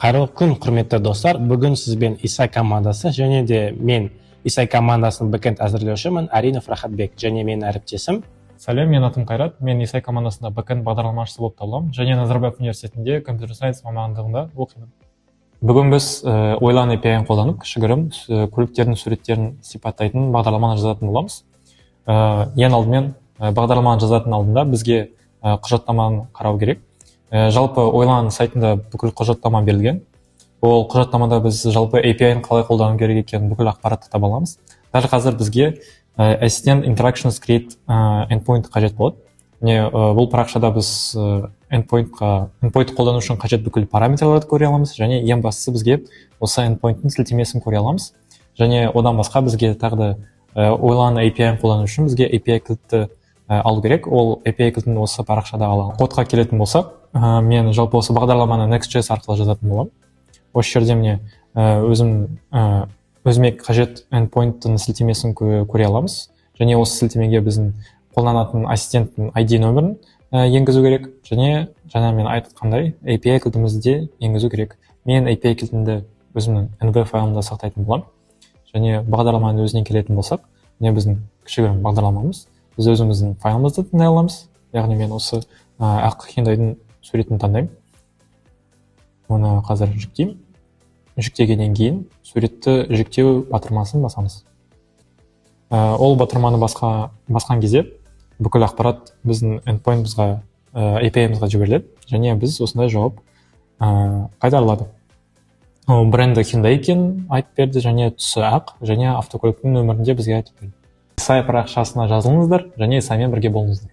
Қайырлы күн, құрметті достар. Бүгін сізбен Исай командасы және де мен Исай командасының бэкэнд әзірлеушімін Аринов Рахатбек және менің әріптесім. Сәлем, мен атым Қайрат. Мен Исай командасында бэкэнд бағдарламашысы болып табыламын және Назарбаев университетінде компьютер сайенс мамандығында оқимын. Бүгін біз Ойлан API-ін қолданып, кішігірім көліктердің суреттерін сипаттайтын бағдарламаны жазатын боламыз. Ең алдымен бағдарламаны жазатын алдында бізге құжаттаманы қарау керек. Жалпы Ойлан сайтында бүкіл құжаттама берілген. Ол құжаттамада біз жалпы API-ін қалай қолдану керек екенін бүкіл ақпаратты таба аламыз. Дәл қазір бізге Assistant Interactions Create endpoint қажет болады. Бұл парақшада біз endpoint қолдану үшін қажет бүкіл параметрларды көре аламыз, және ең бастысы бізге осы endpoint-ның сілтемесін көре аламыз. Және одан басқа бізге тағы да Ойлан API-ін қолдану үшін бізге API кілтті алу керек. Ол API кілтін осы парақшада аламыз. Кодқа келетін болсақ, мен жалпы осы бағдарламаны Next.js арқылы жазатын боламын. Осы жерде мне өзіме қажет endpoint-ның сілтемесін көре аламыз. Және осы сілтемеге біздің қолданатын ассистенттің ID нөмірін енгізу керек. Және жаңа мен айтқандай API кілтімізді енгізу керек. Мен API кілтімді өзімнің NV файлымда сақтайтын боламын. Және бағдарламаның өзінен келетін болсақ, не біздің кішігірім бағдарламамыз. Біз өзіміздің файлымызды тыңдай аламыз. Яғни мен осы ақ хендайдың суретін таңдаймын. Оны қазір жүктеймін. Жүктегеннен кейін суретті жүктеу батырмасын басамыз. Ол батырманы басқан кезде бүкіл ақпарат біздің endpoint-ымызға, API-ымызға жіберіледі, және біз осындай жауап қайтарылады. Бренді Hyundai екенін айтып берді, және түсі ақ, және автокөліктің нөмірінде бізге айтып берді. Исай парақшасына жазылыңыздар, және Исаймен бірге болыңыздар.